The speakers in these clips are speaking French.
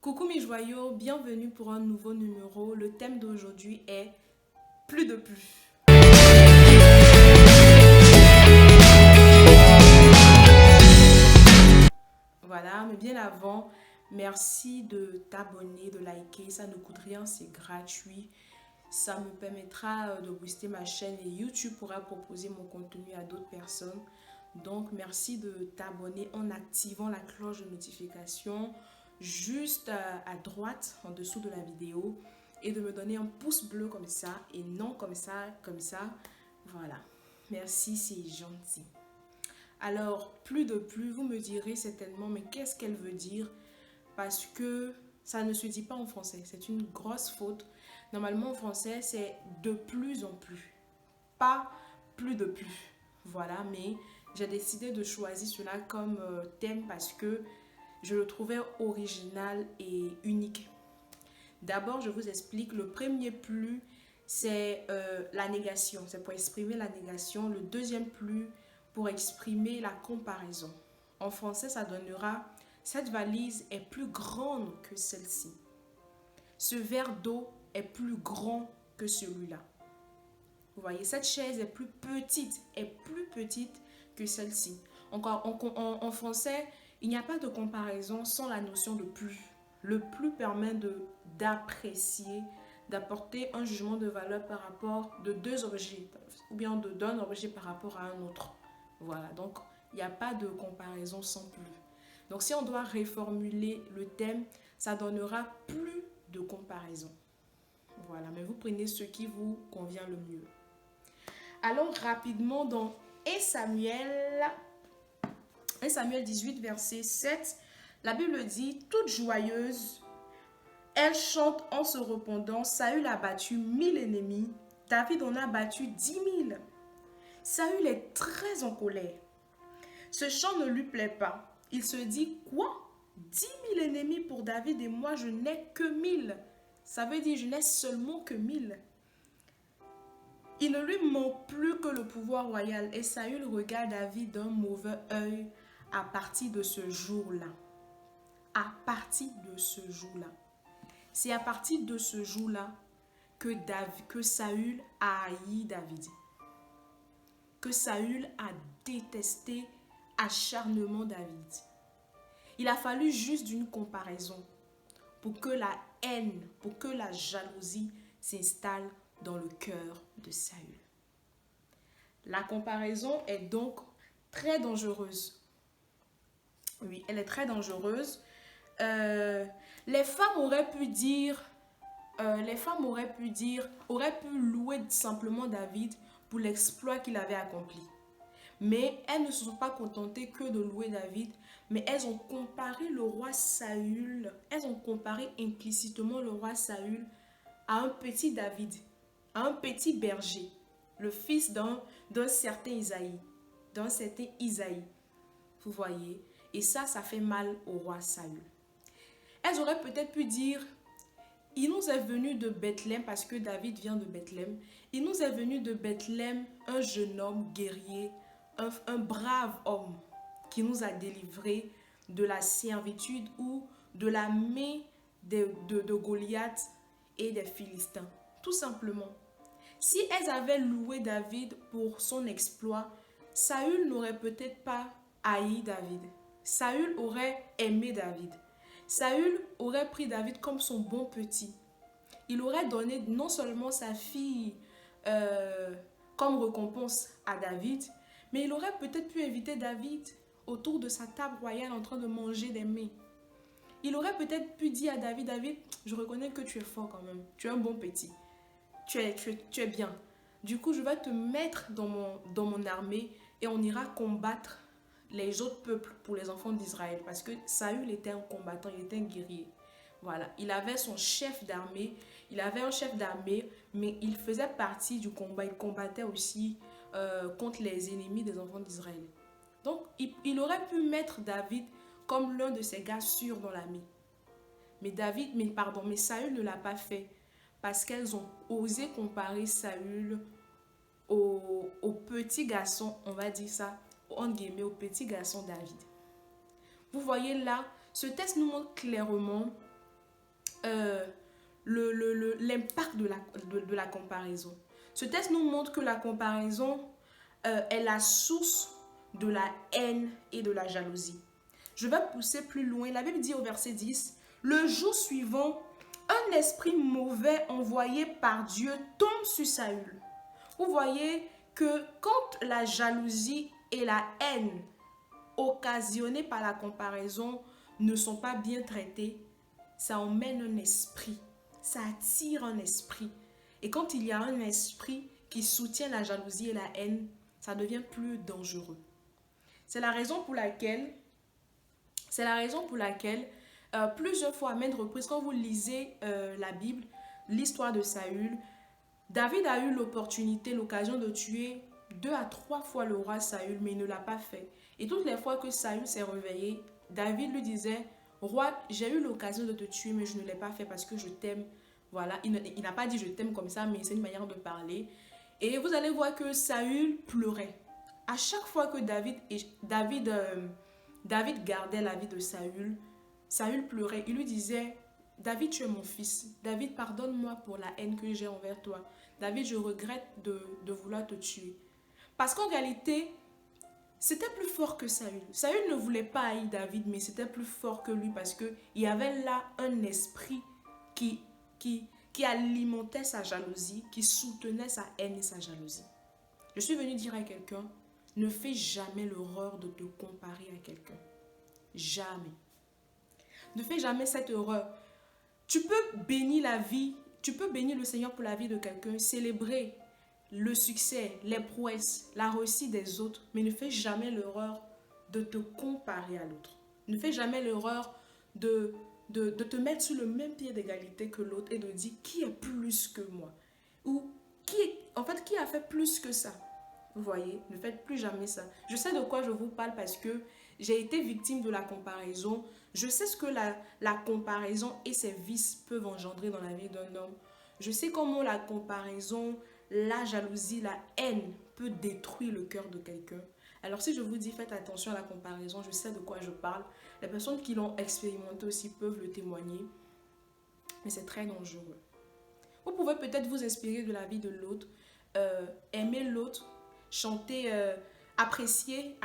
Coucou mes joyaux, bienvenue pour un nouveau numéro. Le thème d'aujourd'hui est plus de plus. Voilà, mais bien avant, merci de t'abonner, de liker, ça ne coûte rien, c'est gratuit. Ça me permettra de booster ma chaîne et YouTube pourra proposer mon contenu à d'autres personnes. Donc, merci de t'abonner en activant la cloche de notification juste à droite, en dessous de la vidéo, et de me donner un pouce bleu comme ça, et non comme ça, comme ça. Voilà. Merci, c'est gentil. Alors, plus de plus, vous me direz certainement, mais qu'est-ce qu'elle veut dire? Parce que ça ne se dit pas en français. C'est une grosse faute. Normalement, en français, c'est de plus en plus, pas plus de plus. Voilà, mais j'ai décidé de choisir cela comme thème parce que je le trouvais original et unique. D'abord, je vous explique. Le premier plus, c'est la négation. C'est pour exprimer la négation. Le deuxième plus, pour exprimer la comparaison. En français, ça donnera: cette valise est plus grande que celle-ci. Ce verre d'eau est plus grand que celui-là. Vous voyez, cette chaise est plus petite que celle-ci. Encore en français, il n'y a pas de comparaison sans la notion de plus. Le plus permet d'apprécier, d'apporter un jugement de valeur par rapport de deux objets, ou bien d'un objet par rapport à un autre. Voilà, donc il n'y a pas de comparaison sans plus. Donc si on doit réformuler le thème, ça donnera plus de comparaison. Voilà, mais vous prenez ce qui vous convient le mieux. Allons rapidement dans 1 Samuel 18, verset 7. La Bible dit: toute joyeuse, elle chante en se répandant. Saül a battu 1000 ennemis, David en a battu 10 000. Saül est très en colère. Ce chant ne lui plaît pas. Il se dit: quoi? 10 000 ennemis pour David et moi je n'ai que 1000. Ça veut dire je n'ai seulement que 1000. Il ne lui manque plus que le pouvoir royal et Saül regarde David d'un mauvais œil à partir de ce jour-là. À partir de ce jour-là. C'est à partir de ce jour-là que Saül a haï David. Que Saül a détesté acharnement David. Il a fallu juste d'une comparaison pour que la haine, pour que la jalousie s'installe dans le cœur de Saül. La comparaison est donc très dangereuse. Oui, elle est très dangereuse. Les femmes auraient pu dire, auraient pu louer simplement David pour l'exploit qu'il avait accompli. Mais elles ne se sont pas contentées que de louer David, mais elles ont comparé le roi Saül, elles ont comparé implicitement le roi Saül à un petit David, à un petit berger, le fils d'un certain Isaïe. Vous voyez? Et ça fait mal au roi Saül. Elles auraient peut-être pu dire: il nous est venu de Bethléem, parce que David vient de Bethléem. Il nous est venu de Bethléem un jeune homme guerrier, un brave homme qui nous a délivrés de la servitude ou de la main de Goliath et des Philistins. Tout simplement. Si elles avaient loué David pour son exploit, Saül n'aurait peut-être pas haï David. Saül aurait aimé David. Saül aurait pris David comme son bon petit. Il aurait donné non seulement sa fille comme récompense à David, mais il aurait peut-être pu inviter David autour de sa table royale en train de manger des mets. Il aurait peut-être pu dire à David: David, je reconnais que tu es fort quand même, tu es un bon petit, tu es bien. Du coup, je vais te mettre dans mon armée et on ira combattre les autres peuples pour les enfants d'Israël. Parce que Saül était un combattant, il était un guerrier. Voilà, il avait son chef d'armée, il avait un chef d'armée, mais il faisait partie du combat, il combattait aussi contre les ennemis des enfants d'Israël. Donc, il aurait pu mettre David comme l'un de ses gars sûrs dans l'armée. Mais Saül ne l'a pas fait parce qu'elles ont osé comparer Saül au petit garçon, on va dire ça, entre guillemets, au petit garçon David. Vous voyez là, ce texte nous montre clairement euh, l'impact de la comparaison. Ce texte nous montre que la comparaison est la source de la haine et de la jalousie. Je vais pousser plus loin. La Bible dit au verset 10, le jour suivant, un esprit mauvais envoyé par Dieu tombe sur Saül. Vous voyez que quand la jalousie et la haine occasionnées par la comparaison ne sont pas bien traitées, ça emmène un esprit, ça attire un esprit. Et quand il y a un esprit qui soutient la jalousie et la haine, ça devient plus dangereux. C'est la raison pour laquelle, plusieurs fois, à maintes reprises, quand vous lisez la Bible, l'histoire de Saül, David a eu l'occasion de tuer 2 à 3 fois le roi Saül, mais il ne l'a pas fait. Et toutes les fois que Saül s'est réveillé, David lui disait, roi, j'ai eu l'occasion de te tuer, mais je ne l'ai pas fait parce que je t'aime. Voilà, il n'a pas dit je t'aime comme ça, mais c'est une manière de parler. Et vous allez voir que Saül pleurait. À chaque fois que David gardait la vie de Saül, Saül pleurait. Il lui disait, David, tu es mon fils. David, pardonne-moi pour la haine que j'ai envers toi. David, je regrette de vouloir te tuer. Parce qu'en réalité, c'était plus fort que Saül. Saül ne voulait pas haïr David, mais c'était plus fort que lui parce qu'il y avait là un esprit qui alimentait sa jalousie, qui soutenait sa haine et sa jalousie. Je suis venue dire à quelqu'un, ne fais jamais l'erreur de te comparer à quelqu'un. Jamais. Ne fais jamais cette erreur. Tu peux bénir la vie, tu peux bénir le Seigneur pour la vie de quelqu'un, célébrer le succès, les prouesses, la réussite des autres, mais ne fais jamais l'erreur de te comparer à l'autre. Ne fais jamais l'erreur de te mettre sur le même pied d'égalité que l'autre et de dire qui est plus que moi ou qui a fait plus que ça. Vous voyez, ne faites plus jamais ça. Je sais de quoi je vous parle parce que j'ai été victime de la comparaison. Je sais ce que la comparaison et ses vices peuvent engendrer dans la vie d'un homme. Je sais comment la comparaison, la jalousie, la haine peut détruire le cœur de quelqu'un. Alors si je vous dis faites attention à la comparaison, je sais de quoi je parle. Les personnes qui l'ont expérimenté aussi peuvent le témoigner. Mais c'est très dangereux. Vous pouvez peut-être vous inspirer de la vie de l'autre, aimer l'autre, chanter, apprécier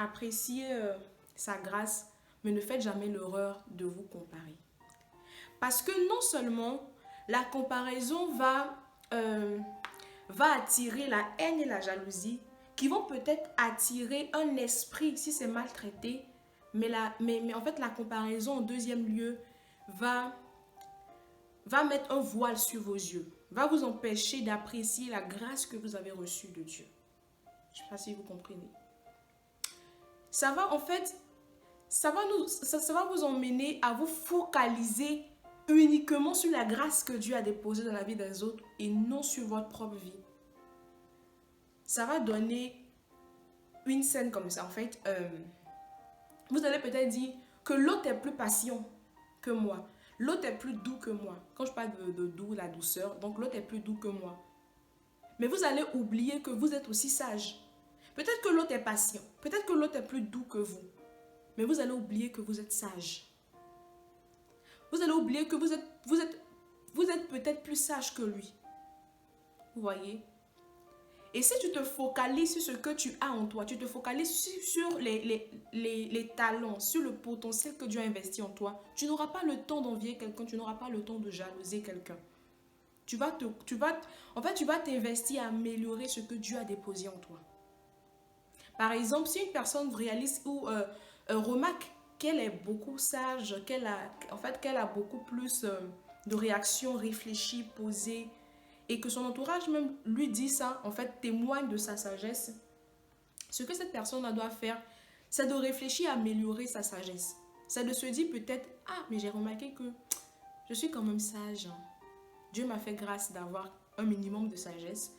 sa grâce, mais ne faites jamais l'erreur de vous comparer. Parce que non seulement la comparaison va attirer la haine et la jalousie, qui vont peut-être attirer un esprit si c'est maltraité, mais en fait la comparaison en deuxième lieu va mettre un voile sur vos yeux, va vous empêcher d'apprécier la grâce que vous avez reçue de Dieu. Je ne sais pas si vous comprenez. Ça va vous emmener à vous focaliser uniquement sur la grâce que Dieu a déposée dans la vie des autres et non sur votre propre vie. Ça va donner une scène comme ça. En fait, vous allez peut-être dire que l'autre est plus patient que moi. L'autre est plus doux que moi. Quand je parle de doux, la douceur, donc l'autre est plus doux que moi. Mais vous allez oublier que vous êtes aussi sage. Peut-être que l'autre est patient. Peut-être que l'autre est plus doux que vous. Mais vous allez oublier que vous êtes sage. Vous allez oublier que vous êtes peut-être plus sage que lui. Vous voyez? Et si tu te focalises sur ce que tu as en toi, tu te focalises sur les talents, sur le potentiel que Dieu a investi en toi, tu n'auras pas le temps d'envier quelqu'un, tu n'auras pas le temps de jalouser quelqu'un. Tu vas t'investir à améliorer ce que Dieu a déposé en toi. Par exemple, si une personne réalise ou remarque qu'elle est beaucoup sage, qu'elle a beaucoup plus de réactions réfléchies, posées, et que son entourage même lui dit ça, en fait, témoigne de sa sagesse, ce que cette personne doit faire, c'est de réfléchir à améliorer sa sagesse. C'est de se dire peut-être, ah, mais j'ai remarqué que je suis quand même sage. Dieu m'a fait grâce d'avoir un minimum de sagesse.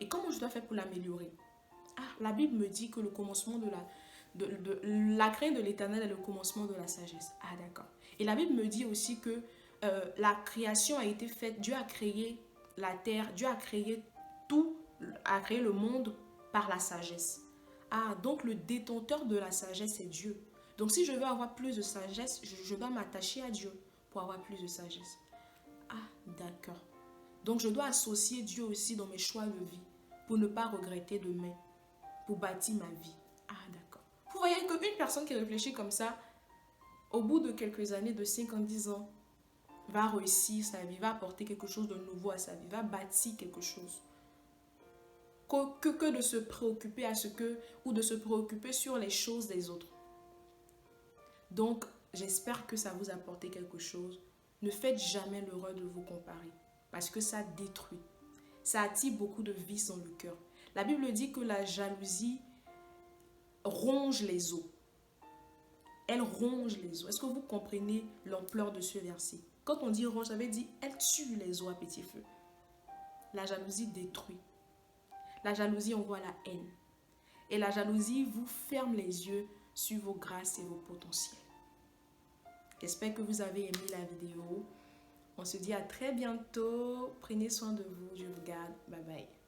Et comment je dois faire pour l'améliorer? Ah, la Bible me dit que le commencement la crainte de l'Éternel est le commencement de la sagesse. Ah, d'accord. Et la Bible me dit aussi que la création a été faite, Dieu a créé la terre, Dieu a créé tout, a créé le monde par la sagesse. Ah, donc le détenteur de la sagesse est Dieu. Donc si je veux avoir plus de sagesse, je dois m'attacher à Dieu pour avoir plus de sagesse. Ah, d'accord. Donc, je dois associer Dieu aussi dans mes choix de vie pour ne pas regretter demain, pour bâtir ma vie. Ah, d'accord. Vous voyez qu'une personne qui réfléchit comme ça, au bout de quelques années, de 5 ans, 10 ans, va réussir sa vie, va apporter quelque chose de nouveau à sa vie, va bâtir quelque chose. Que de se préoccuper à ce que, ou de se préoccuper sur les choses des autres. Donc, j'espère que ça vous a apporté quelque chose. Ne faites jamais l'erreur de vous comparer, parce que ça détruit. Ça attire beaucoup de vices dans le cœur. La Bible dit que la jalousie ronge les os. Elle ronge les os. Est-ce que vous comprenez l'ampleur de ce verset? Quand on dit ronge, ça veut dire elle tue les os à petit feu. La jalousie détruit. La jalousie envoie la haine. Et la jalousie vous ferme les yeux sur vos grâces et vos potentiels. J'espère que vous avez aimé la vidéo. On se dit à très bientôt. Prenez soin de vous. Je vous garde. Bye bye.